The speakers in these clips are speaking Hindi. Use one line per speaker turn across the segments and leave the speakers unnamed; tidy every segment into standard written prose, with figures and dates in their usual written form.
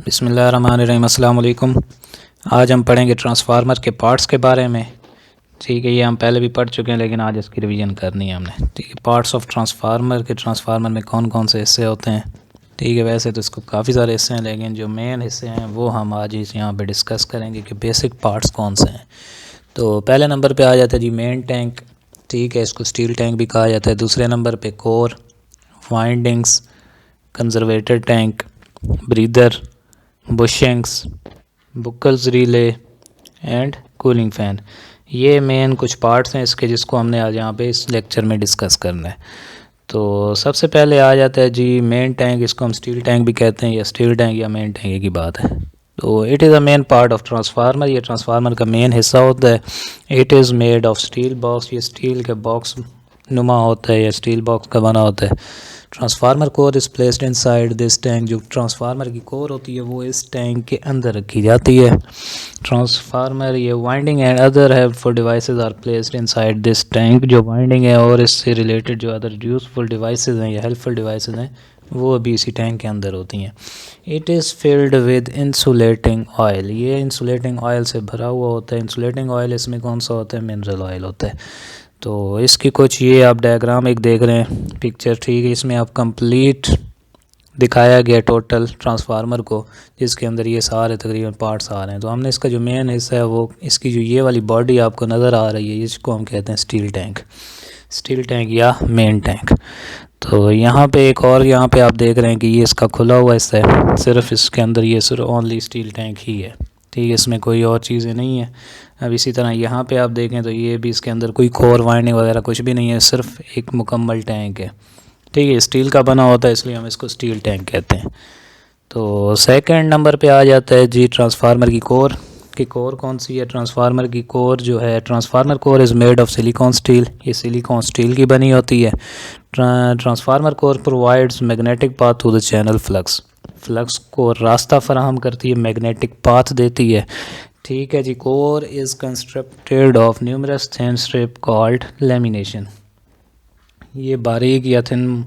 बिस्मिल्लाहिर्रहमानिर्रहीम। अस्सलाम वालेकुम। आज हम पढ़ेंगे ट्रांसफार्मर के पार्ट्स के बारे में। ठीक है, ये हम पहले भी पढ़ चुके हैं लेकिन आज इसकी रिवीजन करनी है हमने। ठीक है, पार्ट्स ऑफ ट्रांसफार्मर के ट्रांसफार्मर में कौन कौन से हिस्से होते हैं। ठीक है, वैसे तो इसको काफ़ी सारे हिस्से हैं लेकिन जो मेन हिस्से हैं वो हम आज इस यहाँ पे डिस्कस करेंगे कि बेसिक पार्ट्स कौन से हैं। तो पहले नंबर पे आ जाता है जी मेन टैंक। ठीक है, इसको स्टील टैंक भी कहा जाता है। दूसरे नंबर पे core, windings, conservator tank, breather, bushings, Buchholz relay and cooling fan. ये मेन कुछ पार्ट्स हैं इसके जिसको हमने आज यहाँ पे इस लेक्चर में डिस्कस करना है। तो सबसे पहले आ जाता है जी मेन टैंक। इसको हम स्टील टैंक भी कहते हैं या स्टील टैंक या मेन टैंक एक ही बात है। तो it is a main part of transformer. ये ट्रांसफार्मर का मेन हिस्सा होता है। It is made of steel box. ये स्टील के बॉक्स नुमा होता है या स्टील बॉक्स का बना होता है। Transformer core is placed inside this tank. जो ट्रांसफार्मर की कोर होती है वो इस टैंक के अंदर रखी जाती है। ट्रांसफार्मर ये winding and other helpful devices are placed inside this tank. जो वाइंडिंग है और इससे रिलेटेड जो अदर यूज़फुल डिवाइसेस हैं या हेल्पफुल डिवाइसेस हैं वो अभी इसी टैंक के अंदर होती हैं। It is filled with insulating oil. ये इंसुलेटिंग ऑयल से भरा हुआ होता है। इंसुलेटिंग ऑयल इसमें कौन सा होता है? मिनरल ऑयल होता है। तो इसकी कुछ ये आप डायग्राम एक देख रहे हैं पिक्चर। ठीक है, इसमें आप कंप्लीट दिखाया गया टोटल ट्रांसफार्मर को जिसके अंदर ये सारे तकरीबन पार्ट्स आ रहे हैं। तो हमने इसका जो मेन हिस्सा है वो इसकी जो ये वाली बॉडी आपको नज़र आ रही है इसको हम कहते हैं स्टील टैंक या मेन टैंक। तो यहाँ पे एक और यहाँ पे आप देख रहे हैं कि ये इसका खुला हुआ हिस्सा है। सिर्फ इसके अंदर ये सिर्फ ओनली स्टील टैंक ही है। ठीक है, इसमें कोई और चीज़ें नहीं है। अब इसी तरह यहाँ पे आप देखें तो ये भी इसके अंदर कोई कोर वाइंडिंग वगैरह कुछ भी नहीं है, सिर्फ एक मुकम्मल टैंक है। ठीक है, स्टील का बना होता है इसलिए हम इसको स्टील टैंक कहते हैं। तो सेकंड नंबर पे आ जाता है जी ट्रांसफार्मर की कोर कौन सी है? ट्रांसफार्मर की कोर जो है, transformer core is made of silicon steel. ये सिलिकॉन स्टील की बनी होती है। Transformer core provides magnetic path to the channel flux को रास्ता फराहम करती है, मैग्नेटिक पाथ देती है। ठीक है जी। Core is constructed of numerous thin strip called lamination. ये बारीक या थिन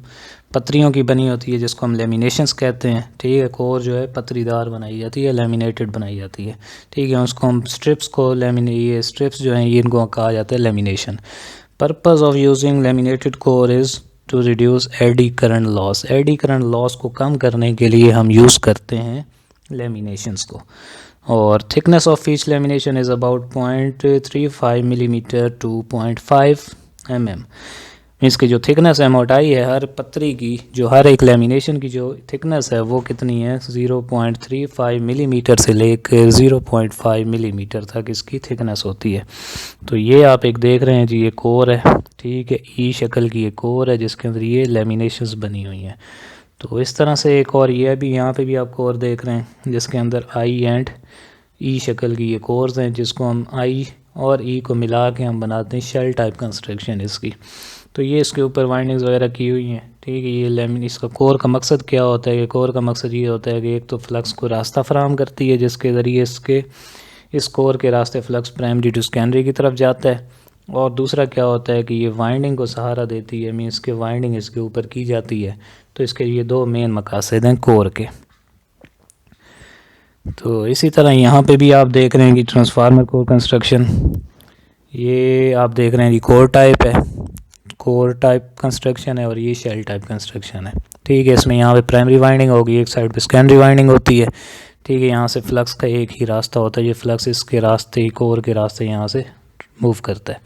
पत्रियों की बनी होती है जिसको हम लेमिनेशंस कहते हैं। ठीक है, कोर जो है पत्रीदार बनाई जाती है, लेमिनेटेड बनाई जाती है। ठीक है, उसको हम स्ट्रिप्स को ये स्ट्रिप्स जो हैं ये इनको कहा जाता है lamination. Purpose of using laminated core is to reduce eddy current loss. Eddy current loss को कम करने के लिए हम यूज़ करते हैं लेमिनेशंस को। और thickness of each lamination is about 0.35 millimetre to 0.5 mm। इसकी जो थिकनेस है, मोटाई है हर पत्री की, जो हर एक लेमिनेशन की जो थिकनेस है वो कितनी है? 0.35 मिलीमीटर से लेकर 0.5 मिलीमीटर तक इसकी थिकनेस होती है। तो ये आप एक देख रहे हैं जी, ये कोर है। ठीक है, ई शक्ल की ये कोर है जिसके अंदर ये लेमिनेशंस बनी हुई हैं। तो इस तरह से एक और ये भी यहाँ पे भी आप कोर देख रहे हैं जिसके अंदर आई एंड ई शक्ल की ये कोर्स हैं जिसको हम आई और ई को मिला के हम बनाते हैं शेल टाइप कंस्ट्रक्शन इसकी। तो ये इसके ऊपर वाइंडिंग्स वगैरह की हुई हैं। ठीक है, ये लेमिन इसका कोर का मकसद क्या होता है? कि कोर का मकसद ये होता है कि एक तो फ्लक्स को रास्ता फराहम करती है जिसके ज़रिए इस कोर के रास्ते फ्लक्स प्राइमरी टू सेकेंडरी की तरफ जाता है। और दूसरा क्या होता है कि ये वाइंडिंग को सहारा देती है, मीन्स के वाइंडिंग इसके ऊपर की जाती है। तो इसके ये दो मेन मकासद हैं कोर के। तो इसी तरह यहाँ पे भी आप देख रहे हैं कि ट्रांसफार्मर कोर कंस्ट्रक्शन, ये आप देख रहे हैं कि कोर टाइप कंस्ट्रक्शन है और ये शेल टाइप कंस्ट्रक्शन है। ठीक है, इसमें यहाँ पे प्राइमरी वाइंडिंग होगी, एक साइड पे सेकेंडरी वाइंडिंग होती है। ठीक है, यहाँ से फ्लक्स का एक ही रास्ता होता है, ये फ्लक्स इसके रास्ते कोर के रास्ते यहाँ से मूव करता है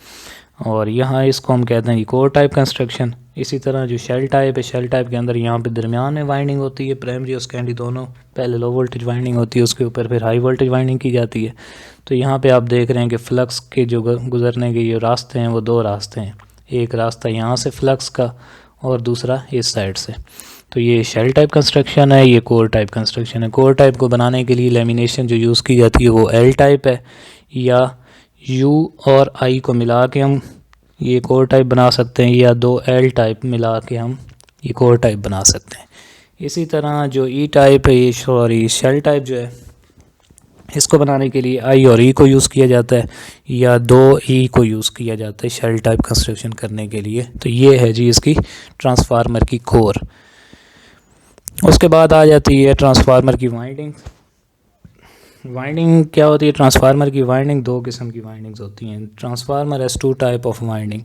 और यहाँ इसको हम कहते हैं कि कोर टाइप कंस्ट्रक्शन। इसी तरह जो शेल टाइप है, शेल टाइप के अंदर यहाँ पे दरमियान में वाइंडिंग होती है, प्राइमरी और सेकेंडरी दोनों। पहले लो वोल्टेज वाइंडिंग होती है, उसके ऊपर फिर हाई वोल्टेज वाइंडिंग की जाती है। तो यहाँ पे आप देख रहे हैं कि फ्लक्स के जो गुजरने के जो रास्ते हैं वो दो रास्ते हैं, एक रास्ता यहाँ से फ्लक्स का और दूसरा इस साइड से। तो ये शेल टाइप कंस्ट्रक्शन है, ये कोर टाइप कंस्ट्रक्शन है। कोर टाइप को बनाने के लिए लेमिनेशन जो यूज़ की जाती है वो एल टाइप है, या यू और आई को मिला के हम ये कोर टाइप बना सकते हैं, या दो एल टाइप मिला के हम ये कोर टाइप बना सकते हैं। इसी तरह जो ई टाइप है, ये शेल टाइप जो है, इसको बनाने के लिए आई और ई को यूज़ किया जाता है या दो ई को यूज़ किया जाता है शेल टाइप कंस्ट्रक्शन करने के लिए। तो ये है जी इसकी ट्रांसफार्मर की कोर। उसके बाद आ जाती है ट्रांसफार्मर की वाइंडिंग। वाइंडिंग क्या होती है ट्रांसफार्मर की? वाइंडिंग दो किस्म की वाइंडिंग्स होती हैं। Transformer has two type of winding,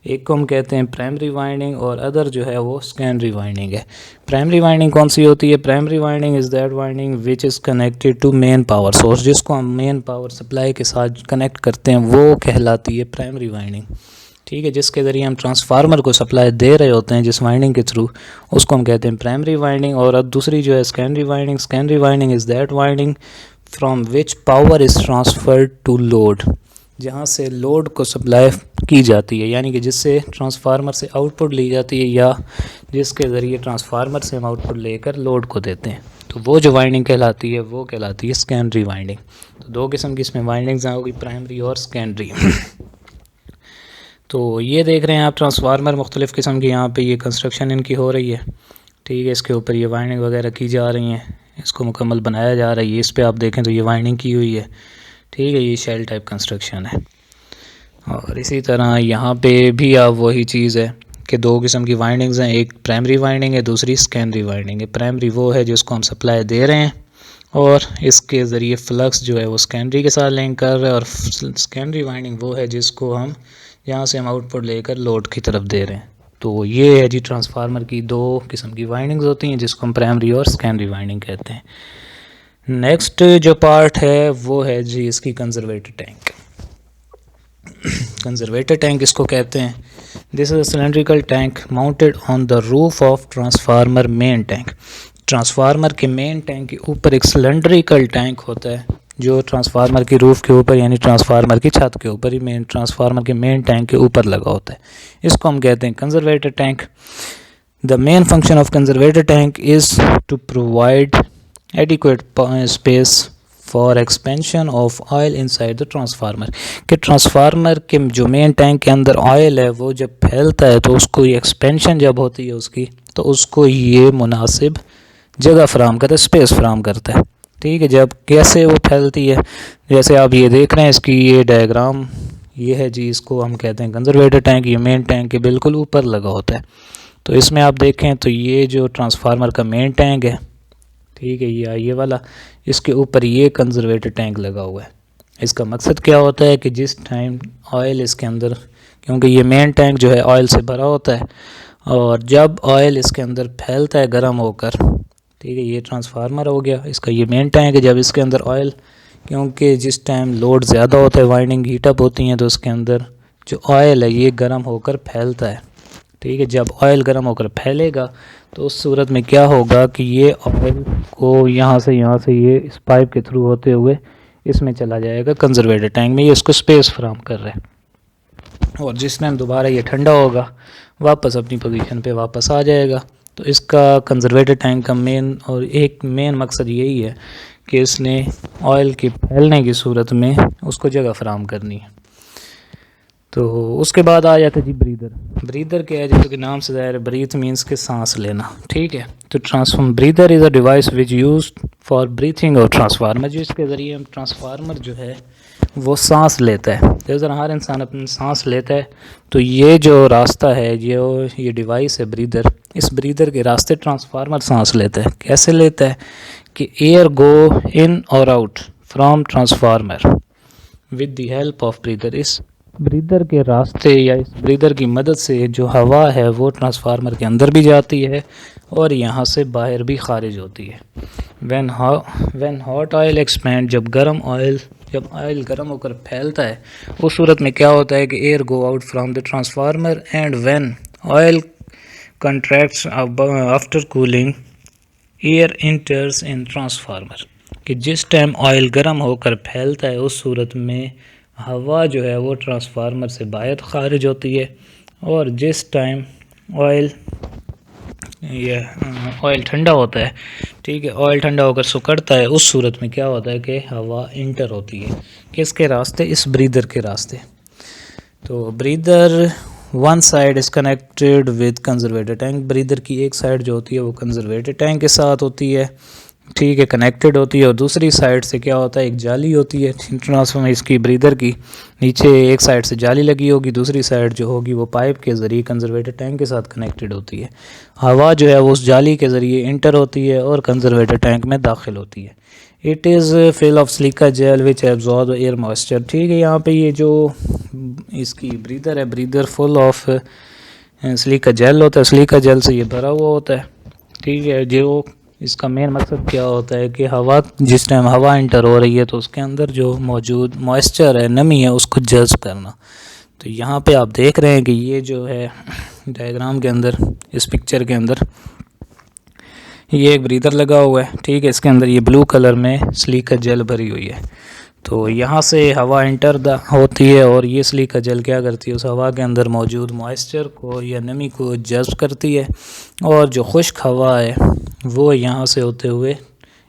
एक को हम कहते हैं प्राइमरी वाइंडिंग और अदर जो है वो सेकेंडरी वाइंडिंग है। प्राइमरी वाइंडिंग कौन सी होती है? Primary winding is that winding which is connected to main power source, जिसको हम मेन पावर सप्लाई के साथ कनेक्ट करते हैं वो कहलाती है प्राइमरी वाइंडिंग। ठीक है, जिसके ज़रिए हम ट्रांसफार्मर को सप्लाई दे रहे होते हैं जिस वाइंडिंग के थ्रू, उसको हम कहते हैं प्राइमरी वाइंडिंग। और अब दूसरी जो है secondary winding. Secondary winding is that winding from which power is transferred to load, जहाँ से लोड को सप्लाई की जाती है, यानी कि जिससे ट्रांसफार्मर से आउटपुट ली जाती है या जिसके ज़रिए ट्रांसफार्मर से हम आउटपुट लेकर लोड को देते हैं, तो वो जो वाइंडिंग कहलाती है वो कहलाती है सेकेंडरी वाइंडिंग। तो दो किस्म की इसमें वाइंडिंग्स होगी, प्राइमरी और सेकेंडरी। तो ये देख रहे हैं आप ट्रांसफार्मर मुख्तलिफ़ किस्म की, यहाँ पे ये कंस्ट्रक्शन इनकी हो रही है। ठीक है, इसके ऊपर ये वाइंडिंग वगैरह की जा रही हैं, इसको मुकम्मल बनाया जा रहा है। ये इस पे आप देखें तो ये वाइंडिंग की हुई है। ठीक है, ये शेल टाइप कंस्ट्रक्शन है। और इसी तरह यहाँ पे भी आप वही चीज़ है कि दो किस्म की वाइंडिंग्स हैं, एक प्राइमरी वाइंडिंग है, दूसरी सेकेंडरी वाइंडिंग है। प्राइमरी वो है जिसको हम सप्लाई दे रहे हैं और इसके ज़रिए फ्लक्स जो है वो सेकेंडरी के साथ लिंक कर रहे हैं, और सेकेंडरी वाइंडिंग वो है जिसको हम यहाँ से हम आउटपुट लेकर लोड की तरफ दे रहे हैं। तो ये है जी ट्रांसफार्मर की दो किस्म की वाइंडिंग्स होती हैं जिसको हम प्राइमरी और सेकेंडरी वाइंडिंग कहते हैं। नेक्स्ट जो पार्ट है वो है जी इसकी कंजर्वेटर टैंक। कंजर्वेटर टैंक इसको कहते हैं। This is a cylindrical tank mounted on the roof of transformer main tank. Transformer के मेन टैंक के ऊपर एक सिलेंड्रिकल टैंक होता है जो ट्रांसफार्मर की रूफ के ऊपर यानी ट्रांसफार्मर की छत के ऊपर ही मेन ट्रांसफार्मर के मेन टैंक के ऊपर लगा होता है। इसको हम कहते हैं conservator tank. The main function of conservator tank is to provide adequate space for expansion of oil inside the transformer. कि ट्रांसफार्मर के जो मेन टैंक के अंदर ऑयल है वो जब फैलता है तो उसको ये एक्सपेंशन जब होती है उसकी, तो उसको ये मुनासिब जगह फराहम करता है, स्पेस फराहम करता है। ठीक है, जब कैसे वो फैलती है, जैसे आप ये देख रहे हैं इसकी ये डायग्राम, ये है जी, इसको हम कहते हैं कंजर्वेटर टैंक। ये मेन टैंक के बिल्कुल ऊपर लगा होता है। तो इसमें आप देखें तो ये जो ट्रांसफार्मर का मेन टैंक है, ठीक है, ये वाला, इसके ऊपर ये कंजर्वेटर टैंक लगा हुआ है। इसका मकसद क्या होता है कि जिस टाइम ऑयल इसके अंदर, क्योंकि ये मेन टैंक जो है ऑयल से भरा होता है, और जब ऑयल इसके अंदर फैलता है गर्म होकर, ठीक है, ये ट्रांसफार्मर हो गया, इसका ये मेन टैंक है। जब इसके अंदर ऑयल, क्योंकि जिस टाइम लोड ज़्यादा होता है, वाइंडिंग हीटअप होती हैं, तो उसके अंदर जो ऑयल है ये गर्म होकर फैलता है। ठीक है, जब ऑयल गर्म होकर फैलेगा तो उस सूरत में क्या होगा कि ये ऑयल को यहाँ से ये इस पाइप के थ्रू होते हुए इसमें चला जाएगा कंजर्वेटर टैंक में, ये इसको स्पेस फराहम कर रहा है। और जिस टाइम दोबारा ये ठंडा होगा वापस अपनी पोजीशन पे वापस आ जाएगा। तो इसका कंजर्वेटर टैंक का मेन मकसद यही है कि इसने ऑयल के फैलने की सूरत में उसको जगह फराहम करनी है। तो उसके बाद आ जाता है जी ब्रीदर। ब्रीदर क्या है? जैसे कि नाम से ज़ाहिर है, ब्रीथ मीन्स के सांस लेना। ठीक है, तो transform breather is a device which used for breathing और ट्रांसफार्मर, जिसके ज़रिए हम ट्रांसफार्मर जो है वो सांस लेता है। जैसे हर इंसान अपनी सांस लेता है, तो ये जो रास्ता है, ये डिवाइस है ब्रीदर, इस ब्रीदर के रास्ते ट्रांसफार्मर सांस लेता है। कैसे लेता है कि एयर गो इन और out from transformer with the help of breather. इस ब्रीदर के रास्ते या इस ब्रीदर की मदद से जो हवा है वो ट्रांसफार्मर के अंदर भी जाती है और यहाँ से बाहर भी खारिज होती है। व्हेन हॉट ऑयल एक्सपैंड, जब ऑयल गर्म होकर फैलता है, उस सूरत में क्या होता है कि air go out from the transformer, and when oil contracts after cooling air enters in transformer. कि जिस टाइम ऑयल गर्म होकर फैलता है उस सूरत में हवा जो है वो ट्रांसफार्मर से बाहर खारिज होती है, और जिस टाइम ऑयल ठंडा होता है, ठीक है, ऑयल ठंडा होकर सुकड़ता है, उस सूरत में क्या होता है कि हवा इंटर होती है किसके रास्ते? इस ब्रीदर के रास्ते। तो breather one side is connected with conservator tank. Breather की एक साइड जो होती है वो कंजर्वेटर टैंक के साथ होती है। ठीक है, कनेक्टेड होती है। और दूसरी साइड से क्या होता है, एक जाली होती है ट्रांसफार्मर इसकी ब्रीदर की, नीचे एक साइड से जाली लगी होगी, दूसरी साइड जो होगी वो पाइप के ज़रिए कंजर्वेटर टैंक के साथ कनेक्टेड होती है। हवा जो है वो उस जाली के ज़रिए इंटर होती है और कंजर्वेटर टैंक में दाखिल होती है। It is fill of silica gel which absorb air moisture. ठीक है, यहाँ पे ये जो इसकी ब्रीदर है, breather full of silica gel होता है, सिलिका जेल से ये भरा हुआ होता है। ठीक है, जो इसका मेन मकसद क्या होता है कि हवा, जिस टाइम हवा इंटर हो रही है तो उसके अंदर जो मौजूद मॉइस्चर है, नमी है, उसको जज्ब करना। तो यहाँ पे आप देख रहे हैं कि ये जो है डायग्राम के अंदर, इस पिक्चर के अंदर ये एक ब्रीदर लगा हुआ है। ठीक है, इसके अंदर ये ब्लू कलर में सिलिका जेल भरी हुई है। तो यहाँ से हवा इंटर होती है और ये सिलिका जेल क्या करती है, उस हवा के अंदर मौजूद मॉइस्चर को या नमी को जज़्ब करती है, और जो खुश्क हवा है वो यहाँ से होते हुए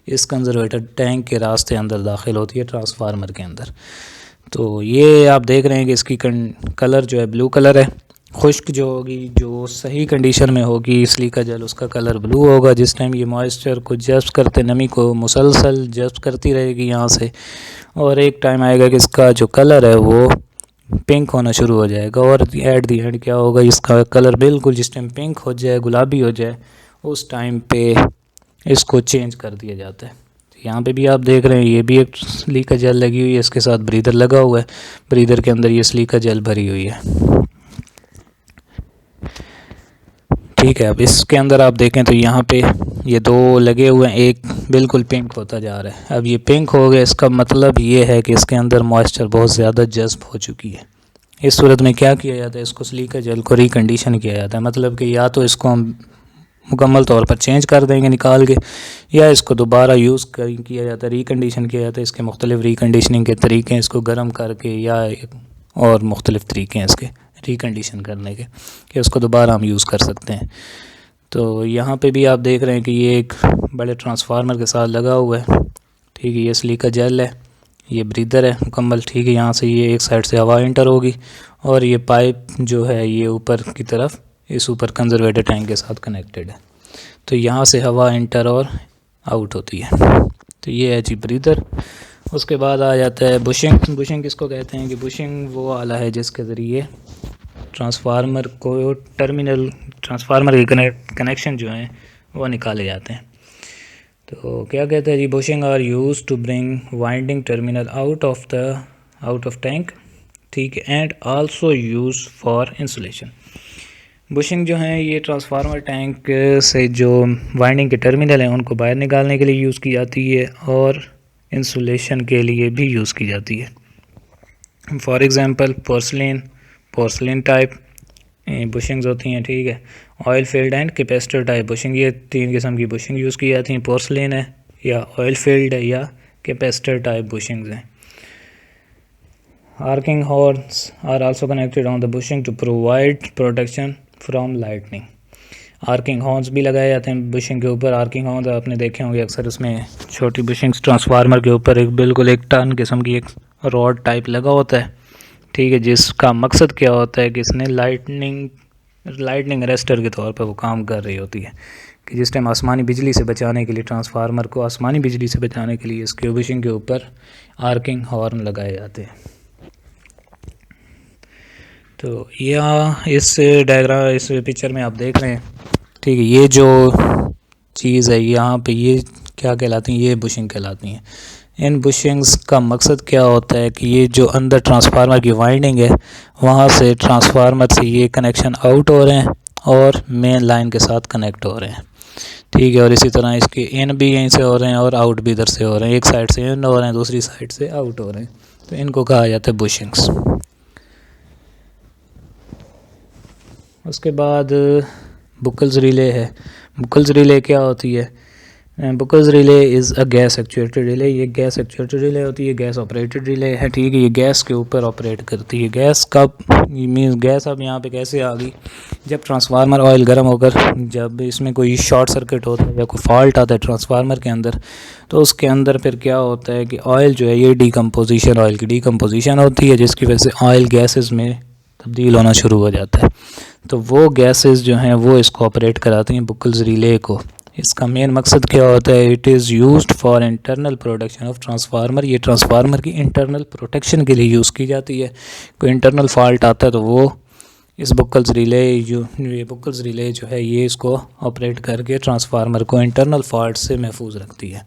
इस कंजर्वेटर टैंक के रास्ते अंदर दाखिल होती है ट्रांसफार्मर के अंदर। तो ये आप देख रहे हैं कि इसकी कलर जो है ब्लू कलर है। खुश्क जो होगी, जो सही कंडीशन में होगी सिलिका जेल, उसका कलर ब्लू होगा। जिस टाइम ये मॉइस्चर को जज़्ब करते, नमी को मुसलसल जज़्ब करती रहेगी यहाँ से, और एक टाइम आएगा कि इसका जो कलर है वो पिंक होना शुरू हो जाएगा। और एट दी एंड क्या होगा, इसका कलर बिल्कुल जिस टाइम पिंक हो जाए, गुलाबी हो जाए, उस टाइम पे इसको चेंज कर दिया जाता है। तो यहाँ पे भी आप देख रहे हैं ये भी एक सिलिका जेल लगी हुई है, इसके साथ ब्रीदर लगा हुआ है, ब्रीदर के अंदर ये सिलिका जेल भरी हुई है। ठीक है, अब इसके अंदर आप देखें तो यहाँ पे ये दो लगे हुए हैं, एक बिल्कुल पिंक होता जा रहा है। अब ये पिंक हो गया, इसका मतलब ये है कि इसके अंदर मॉइस्चर बहुत ज़्यादा जज़्ब हो चुकी है। इस सूरत में क्या किया जाता है, इसको सिलिका जेल को रिकंडीशन किया जाता है। मतलब कि या तो इसको हम मुकम्मल तौर पर चेंज कर देंगे निकाल के, या इसको दोबारा यूज़ किया जाता है, रिकंडीशन किया जाता है। इसके मुख्तलिफ़ रिकंडीशनिंग के तरीके हैं, इसको गर्म करके या और मुख्तलिफ़ तरीके हैं इसके रिकंडीशन करने के, कि उसको दोबारा हम यूज़ कर सकते हैं। तो यहाँ पे भी आप देख रहे हैं कि ये एक बड़े ट्रांसफार्मर के साथ लगा हुआ है। ठीक है, ये सिलिका जेल है, ये ब्रीदर है मुकम्मल। ठीक है, यहाँ से ये एक साइड से हवा इंटर होगी और ये पाइप जो है ये ऊपर की तरफ इस ऊपर कंजर्वेटर टैंक के साथ कनेक्टेड है। तो यहाँ से हवा इंटर और आउट होती है। तो ये है जी ब्रीदर। उसके बाद आ जाता है बुशिंग। बुशिंग किसको कहते हैं कि बुशिंग वो आला है जिसके ज़रिए ट्रांसफार्मर को ट्रांसफार्मर के कनेक्शन जो हैं वो निकाले जाते हैं। तो क्या कहते हैं जी, bushing are use to bring winding terminal out of tank. ठीक है, and also use for insulation. Bushing जो है ये ट्रांसफार्मर टैंक से जो वाइंडिंग के टर्मिनल हैं उनको बाहर निकालने के लिए यूज़ की जाती है और इंसुलेशन के लिए भी यूज़ की जाती है। For example porcelain type bushings होती हैं। ठीक है, oil field and capacitor type bushing, ये तीन किस्म की बुशिंग यूज़ की जाती हैं। पोर्सलिन है या ऑयल फील्ड है या कैपेसिटर टाइप बुशिंग्स हैं। Arcing horns are also connected on the bushing to provide protection from lightning. Arcing horns भी लगाए जाते हैं बुशिंग के ऊपर। आर्किंग हॉर्न्स आपने देखे होंगे अक्सर, उसमें छोटी बुशिंग्स ट्रांसफार्मर के ऊपर एक बिल्कुल एक टर्न किस्म की एक रॉड टाइप लगा होता है। ठीक है, जिसका मकसद क्या होता है कि इसने लाइटनिंग अरेस्टर के तौर पर वो काम कर रही होती है, कि जिस टाइम आसमानी बिजली से बचाने के लिए, ट्रांसफार्मर को आसमानी बिजली से बचाने के लिए इसके बुशिंग के ऊपर आर्किंग हॉर्न लगाए जाते हैं। तो यहाँ इस पिक्चर में आप देख रहे हैं, ठीक है, ये जो चीज़ है यहाँ पे ये क्या कहलाती हैं, ये बुशिंग कहलाती हैं। इन बुशिंग्स का मकसद क्या होता है कि ये जो अंदर ट्रांसफार्मर की वाइंडिंग है वहाँ से ट्रांसफार्मर से ये कनेक्शन आउट हो रहे हैं और मेन लाइन के साथ कनेक्ट हो रहे हैं। ठीक है, और इसी तरह इसके इन भी यहीं से हो रहे हैं और आउट भी इधर से हो रहे हैं। एक साइड से इन हो रहे हैं, दूसरी साइड से आउट हो रहे हैं, तो इनको कहा जाता है बुशिंग्स। उसके बाद बुकल्स रिले है। बुकल्स रिले क्या होती है? बुकल्स relay is a gas actuated relay. ये गैस एक्चुएटेड रिले होती है, गैस ऑपरेटेड रिले है। ठीक है, ये गैस के ऊपर ऑपरेट करती है। गैस कब मीन्स गैस अब यहाँ पे कैसे आ गई, जब ट्रांसफार्मर ऑयल गर्म होकर जब इसमें कोई शॉर्ट सर्किट होता है या कोई फॉल्ट आता है ट्रांसफार्मर के अंदर, तो उसके अंदर फिर क्या होता है कि ऑयल जो है ये डिकम्पोजिशन, ऑयल की डिकम्पोजिशन होती है, जिसकी वजह से ऑयल गैसेस में तब्दील होना शुरू हो जाता है। तो वो गैसेस जो हैं वो इसको ऑपरेट कराती हैं बुकल्स रिले को। इसका मेन मकसद क्या होता है? It is used for internal protection of transformer. ये ट्रांसफार्मर की इंटरनल प्रोटेक्शन के लिए यूज़ की जाती है। कोई इंटरनल फॉल्ट आता है तो वो इस बुकल्स रिले ये बुकल्स रिले जो है ये इसको ऑपरेट करके ट्रांसफार्मर को इंटरनल फॉल्ट से महफूज रखती है।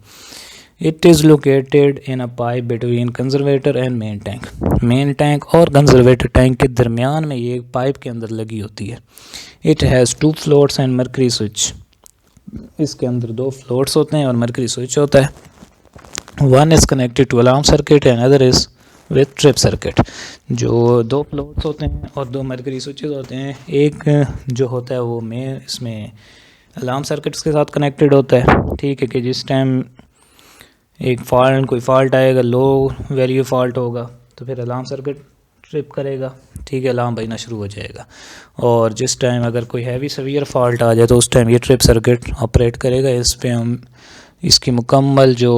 It is located in a pipe between conservator and main tank. Main tank और कंजर्वेटर टैंक के दरमियान में ये पाइप के अंदर लगी होती है। It has 2 floats and mercury switch. इसके अंदर 2 फ्लोट्स होते हैं और मर्करी स्विच होता है। One is connected to alarm circuit and other is with trip circuit. जो 2 फ्लोट्स होते हैं और 2 मर्करी स्विचेस होते हैं, एक जो होता है वो में इसमें अलार्म सर्किट्स के साथ कनेक्टेड होता है। ठीक है, कि जिस टाइम एक कोई फॉल्ट आएगा, लो वैल्यू फॉल्ट होगा, तो फिर अलार्म सर्किट ट्रिप करेगा। ठीक है, अलार्म बजना शुरू हो जाएगा। और जिस टाइम अगर कोई हैवी सीवियर फॉल्ट आ जाए तो उस टाइम ये ट्रिप सर्किट ऑपरेट करेगा। इस पे हम इसकी मुकम्मल जो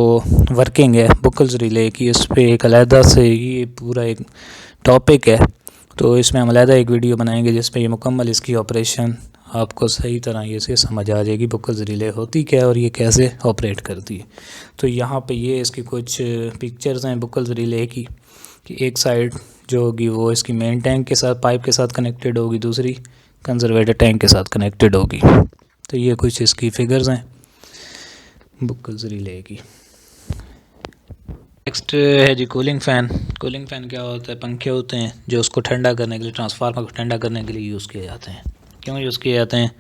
वर्किंग है बुकल्स रिले की, इस पर एक अलहदा से ये पूरा एक टॉपिक है, तो इसमें हम अलहदा एक वीडियो बनाएंगे जिस पे ये मुकम्मल इसकी ऑपरेशन आपको सही तरह ये से समझ आ जाएगी बुकल्स रिले होती क्या है और ये कैसे ऑपरेट करती है। तो यहाँ पे ये इसकी कुछ पिक्चर्स हैं बुकल्स रिले की, कि एक साइड जो होगी वो इसकी मेन टैंक के साथ पाइप के साथ कनेक्टेड होगी, दूसरी कंजर्वेटर टैंक के साथ कनेक्टेड होगी। तो ये कुछ इसकी फिगर्स हैं बुकल्स रिले की। नेक्स्ट है जी कूलिंग फ़ैन। कूलिंग फ़ैन क्या होता है? पंखे होते हैं जो उसको ठंडा करने के लिए, ट्रांसफार्मर को ठंडा करने के लिए यूज़ किए जाते हैं। क्यों यूज़ किए जाते हैं?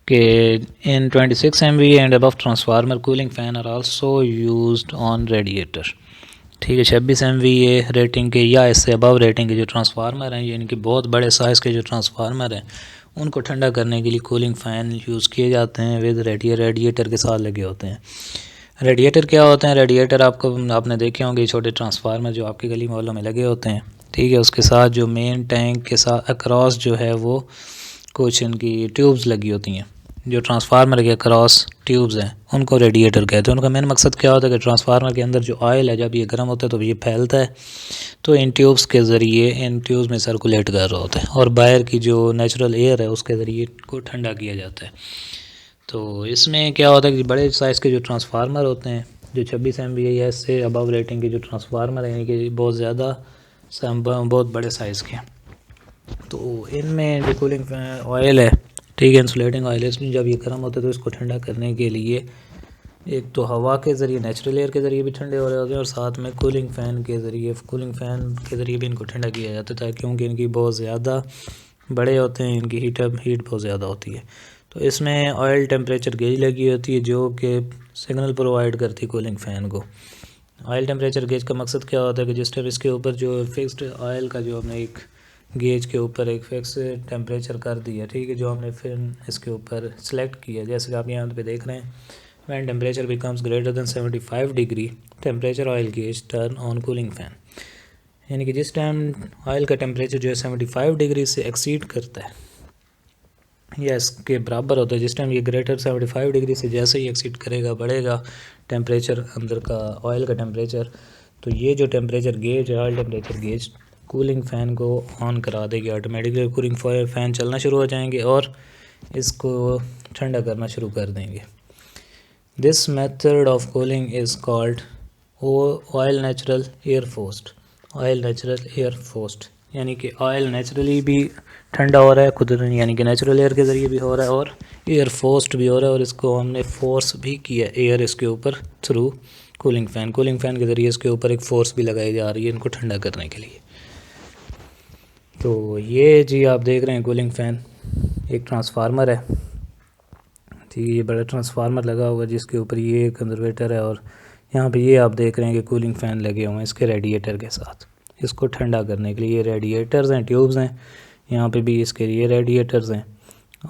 कि in 26 MV and above transformer cooling fan are also used on radiator. ठीक है, 26 MVA रेटिंग के या इससे अबव रेटिंग के जो ट्रांसफार्मर हैं, यानी कि बहुत बड़े साइज़ के जो ट्रांसफार्मर हैं, उनको ठंडा करने के लिए कूलिंग फ़ैन यूज़ किए जाते हैं विद रेडिएटर के साथ लगे होते हैं। रेडिएटर क्या होते हैं? रेडिएटर आपने देखे होंगे छोटे ट्रांसफार्मर जो आपकी गली मोहल्लों में लगे होते हैं। ठीक है, उसके साथ जो मेन टैंक के साथ अक्रॉस जो है वो कुछ इनकी ट्यूब्स लगी होती हैं। जो ट्रांसफार्मर के अक्रॉस ट्यूब्स हैं उनको रेडिएटर कहते हैं। उनका मेन मकसद क्या होता है कि ट्रांसफार्मर के अंदर जो ऑयल है जब ये गर्म होता है तो ये फैलता है, तो इन ट्यूब्स के ज़रिए इन ट्यूब्स में सर्कुलेट कर रहा होता है और बाहर की जो नेचुरल एयर है उसके ज़रिए को ठंडा किया जाता है। तो इसमें क्या होता है कि बड़े साइज़ के जो ट्रांसफार्मर होते हैं, जो 26 MVA से अबव रेटिंग के जो ट्रांसफार्मर हैं, यानी कि बहुत ज़्यादा बहुत बड़े साइज़ के, तो इनमें जो कूलिंग ऑयल है, ठीक है, इंसुलेटिंग ऑयल है, इसमें जब ये गर्म होता है तो इसको ठंडा करने के लिए एक तो हवा के ज़रिए, नेचुरल एयर के ज़रिए भी ठंडे हो रहे होते हैं और साथ में कूलिंग फ़ैन के ज़रिए भी इनको ठंडा किया जाता है, क्योंकि इनकी बहुत ज़्यादा बड़े होते हैं, इनकी हीट बहुत ज़्यादा होती है। तो इसमें ऑयल टेम्परेचर गेज लगी होती है जो कि सिग्नल प्रोवाइड करती है कूलिंग फ़ैन को। ऑयल टेम्परेचर गेज का मकसद क्या होता है कि जिस टाइम इसके ऊपर जो फिक्स्ड ऑयल का जो हमने एक गेज के ऊपर एक फिक्स टेम्परेचर कर दिया, ठीक है, जो हमने फिर इसके ऊपर सेलेक्ट किया, जैसे कि आप यहाँ पे देख रहे हैं, when temperature becomes greater than 75 degree temperature oil gauge turn on cooling fan. यानी कि जिस टाइम ऑयल का टेम्परेचर जो है 75 डिग्री से एक्सीड करता है या इसके बराबर होता है, जिस टाइम ये ग्रेटर 75 डिग्री से जैसे ही एक्सीड करेगा, बढ़ेगा टेम्परेचर अंदर का ऑयल का टेम्परेचर, तो ये जो टेम्परेचर गेज है, oil temperature gauge, cooling fan को ऑन करा देगी ऑटोमेटिकली। कूलिंग फ़ैन चलना शुरू हो जाएंगे और इसको ठंडा करना शुरू कर देंगे। This method of cooling is called oil natural air forced. Oil natural air forced यानी कि ऑयल नेचुरली भी ठंडा हो रहा है खुद, यानी कि नेचुरल एयर के ज़रिए भी हो रहा है और एयर फोर्स्ड भी हो रहा है, और इसको हमने फोर्स भी किया एयर इसके ऊपर थ्रू कूलिंग फ़ैन के ज़रिए इसके ऊपर एक फ़ोर्स भी लगाई जा रही है इनको ठंडा करने के लिए। तो ये जी आप देख रहे हैं कूलिंग फ़ैन, एक ट्रांसफार्मर है, ठीक है, ये बड़ा ट्रांसफार्मर लगा हुआ है जिसके ऊपर ये कंजर्वेटर है और यहाँ पे ये आप देख रहे हैं कि कूलिंग फ़ैन लगे हुए हैं इसके रेडिएटर के साथ, इसको ठंडा करने के लिए। ये रेडिएटर्स हैं, ट्यूब्स हैं, यहाँ पे भी इसके लिए रेडिएटर्स हैं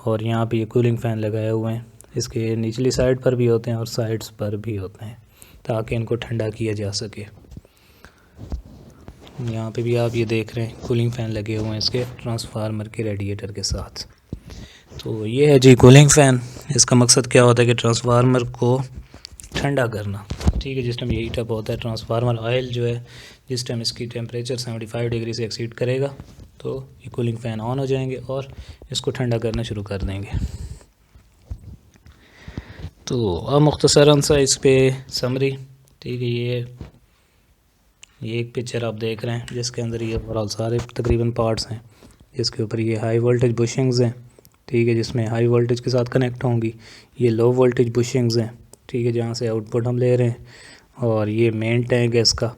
और यहाँ पे ये कूलिंग फ़ैन लगाए हुए हैं। इसके निचली साइड पर भी होते हैं और साइड्स पर भी होते हैं ताकि इनको ठंडा किया जा सके। यहाँ पे भी आप ये देख रहे हैं कूलिंग फ़ैन लगे हुए हैं इसके ट्रांसफार्मर के रेडिएटर के साथ। तो ये है जी कूलिंग फ़ैन। इसका मकसद क्या होता है कि ट्रांसफार्मर को ठंडा करना, ठीक है। जिस टाइम ये हीट अप होता है ट्रांसफार्मर ऑयल जो है, जिस टाइम इसकी टेम्परेचर 75 डिग्री से एक्सीड करेगा तो ये कूलिंग फ़ैन ऑन हो जाएंगे और इसको ठंडा करना शुरू कर देंगे। तो अब मुख्तसरन सा इस पे समरी, ठीक है। ये एक पिक्चर आप देख रहे हैं जिसके अंदर ये ओवरऑल सारे तकरीबन पार्ट्स हैं। जिसके ऊपर ये हाई वोल्टेज बुशिंग्स हैं, ठीक है, जिसमें हाई वोल्टेज के साथ कनेक्ट होंगी। ये लो वोल्टेज बुशिंग्स हैं, ठीक है, जहाँ से आउटपुट हम ले रहे हैं। और ये मेन टैंक है इसका।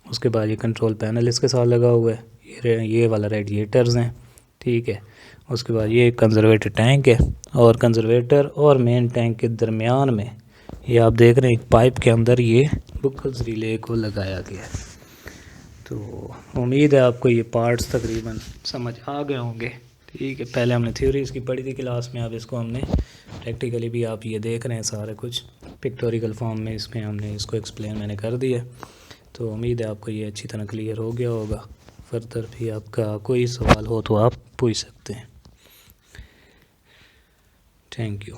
उसके बाद ये कंट्रोल पैनल इसके साथ लगा हुआ है। ये वाला रेडिएटर्स हैं, ठीक है। उसके बाद ये कंजर्वेटर टैंक है, और कंजर्वेटर और मेन टैंक के दरमियान में ये आप देख रहे हैं एक पाइप के अंदर ये बुकल्स रिले को लगाया गया है। तो उम्मीद है आपको ये पार्ट्स तकरीबन समझ आ गए होंगे, ठीक है। पहले हमने थ्योरी इसकी पढ़ी थी क्लास में, अब इसको हमने प्रैक्टिकली भी आप ये देख रहे हैं सारा कुछ पिक्टोरिकल फॉर्म में इसमें हमने इसको एक्सप्लेन मैंने कर दिया। तो उम्मीद है आपको ये अच्छी तरह क्लियर हो गया होगा। फर्दर भी आपका कोई सवाल हो तो आप पूछ सकते हैं। Thank you.